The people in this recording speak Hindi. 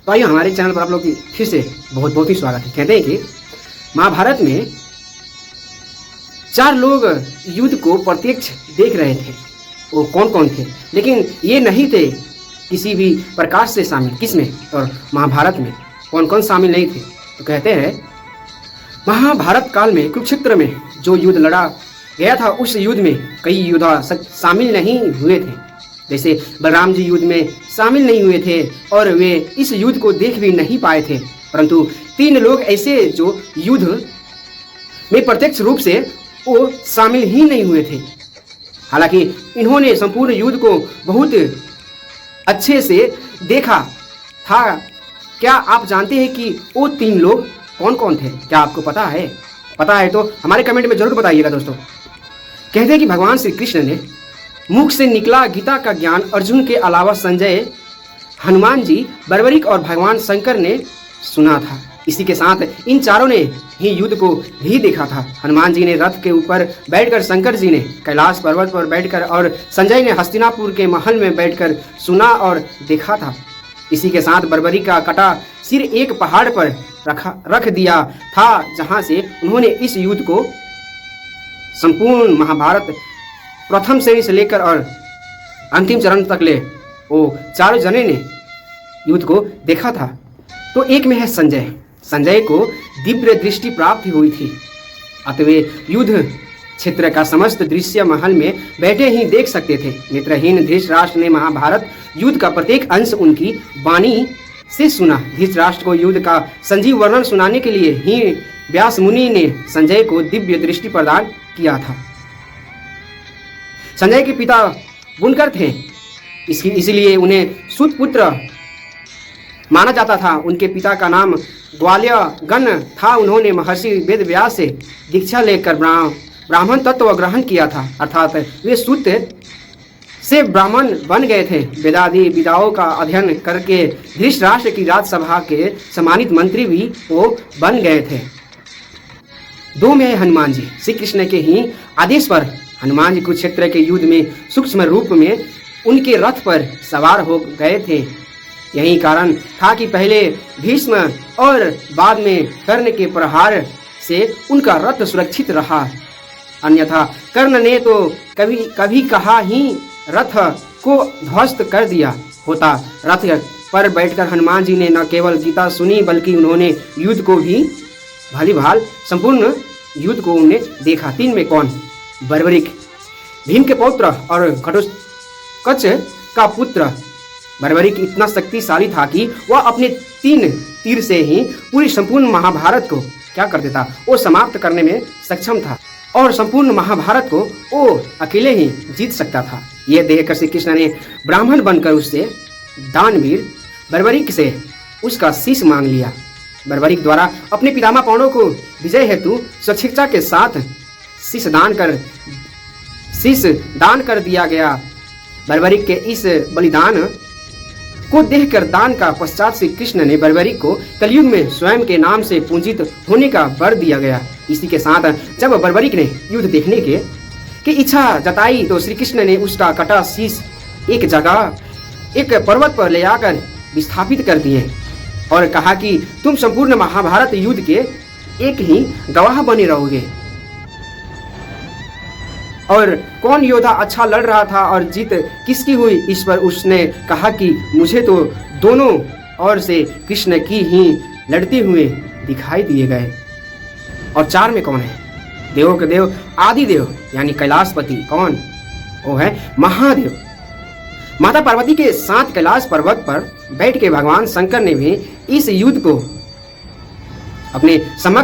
तो आइए हमारे चैनल पर आप लोग की फिर से बहुत बहुत ही स्वागत है। कहते हैं कि महाभारत में 4 लोग युद्ध को प्रत्यक्ष देख रहे थे। वो कौन कौन थे? लेकिन ये नहीं थे किसी भी प्रकार से शामिल। किसमें? और महाभारत में कौन कौन शामिल नहीं थे? तो कहते हैं महाभारत काल में कुरुक्षेत्र में जो युद्ध लड़ा गया था, उस युद्ध में कई योद्धा शामिल नहीं हुए थे। जैसे बलराम जी युद्ध में शामिल नहीं हुए थे और वे इस युद्ध को देख भी नहीं पाए थे। परंतु 3 लोग ऐसे जो युद्ध में प्रत्यक्ष रूप से वो शामिल ही नहीं हुए थे। हालांकि इन्होंने संपूर्ण युद्ध को बहुत अच्छे से देखा था। क्या आप जानते हैं कि वो 3 लोग कौन कौन थे? क्या आपको पता है? पता है तो हमारे कमेंट में जरूर बताइएगा दोस्तों। कहते हैं कि भगवान श्री कृष्ण ने मुख से निकला गीता का ज्ञान अर्जुन के अलावा संजय, हनुमान जी, बर्बरिक और भगवान शंकर ने सुना था। इसी के साथ इन चारों ने ही युद्ध को भी देखा था। हनुमान जी ने रथ के ऊपर बैठकर, शंकर जी ने कैलाश पर्वत पर बैठकर और संजय ने हस्तिनापुर के महल में बैठकर सुना और देखा था। इसी के साथ बर्बरिक का कटा सिर एक पहाड़ पर रख दिया था, जहां से उन्होंने इस युद्ध को संपूर्ण महाभारत प्रथम श्रेणी से लेकर और अंतिम चरण तक ले वो चारों जने ने युद्ध को देखा था। तो एक में है संजय। संजय को दिव्य दृष्टि प्राप्त हुई थी, अतः वे युद्ध क्षेत्र का समस्त दृश्य महल में बैठे ही देख सकते थे। नेत्रहीन धृतराष्ट्र ने महाभारत युद्ध का प्रत्येक अंश उनकी वाणी से सुना। धृतराष्ट्र को युद्ध का संजीव वर्णन सुनाने के लिए ही व्यास मुनि ने संजय को दिव्य दृष्टि प्रदान किया था। संजय के पिता बुनकर थे, इसलिए उन्हें सूत पुत्र माना जाता था। उनके पिता का नाम ग्वाल्यगन था। उन्होंने महर्षि वेदव्यास से दीक्षा लेकर ब्राह्मण तत्व ग्रहण किया था, अर्थात वे सूत से ब्राह्मण बन गए थे। वेदादि विद्याओं का अध्ययन करके धृतराष्ट्र की राज्यसभा के सम्मानित मंत्री भी वो बन गए थे। 2 में हनुमान जी। श्री कृष्ण के ही आदेश पर हनुमान जी कुरुक्षेत्र के युद्ध में सूक्ष्म रूप में उनके रथ पर सवार हो गए थे। यही कारण था कि पहले भीष्म और बाद में कर्ण के प्रहार से उनका रथ सुरक्षित रहा। अन्यथा कर्ण ने तो कभी कहा ही रथ को ध्वस्त कर दिया होता। रथ पर बैठकर हनुमान जी ने न केवल गीता सुनी, बल्कि उन्होंने युद्ध को भी भली भाल संपूर्ण युद्ध को उन्हें देखा। 3 में कौन? बर्बरिक, भीम के पौत्र और घटोत्कच का पुत्र। बर्बरिक इतना शक्तिशाली था कि वह अपने 3 तीर से ही पूरी संपूर्ण महाभारत को क्या कर देता, वो समाप्त करने में सक्षम था और संपूर्ण महाभारत को वो अकेले ही जीत सकता था। यह देखकर श्री कृष्ण ने ब्राह्मण बनकर उससे दानवीर बर्बरिक से उसका शीश मांग लिया। बर्बरिक द्वारा अपने पितामह पांडवों को विजय हेतु स्वशिक्षा के साथ शीश दान कर दिया गया। बर्बरिक के इस बलिदान को देखकर दान का पश्चात श्री कृष्ण ने बर्बरिक को कलयुग में स्वयं के नाम से पूजित होने का वर दिया गया। इसी के साथ जब बर्बरिक ने युद्ध देखने की इच्छा जताई तो श्री कृष्ण ने उसका कटा शीश एक जगह एक पर्वत पर ले आकर विस्थापित कर दिए और कहा कि तुम संपूर्ण महाभारत युद्ध के एक ही गवाह बने रहोगे। और कौन योद्धा अच्छा लड़ रहा था और जीत किसकी हुई, इस पर उसने कहा कि मुझे तो दोनों ओर से कृष्ण की ही लड़ते हुए दिखाई दिए गए। और 4 में कौन है? देवों के देव आदिदेव यानी कैलाशपति। कौन? वो है महादेव। माता पार्वती के साथ कैलाश पर्वत पर बैठ के भगवान शंकर ने भी इस युद्ध को अपने समक्ष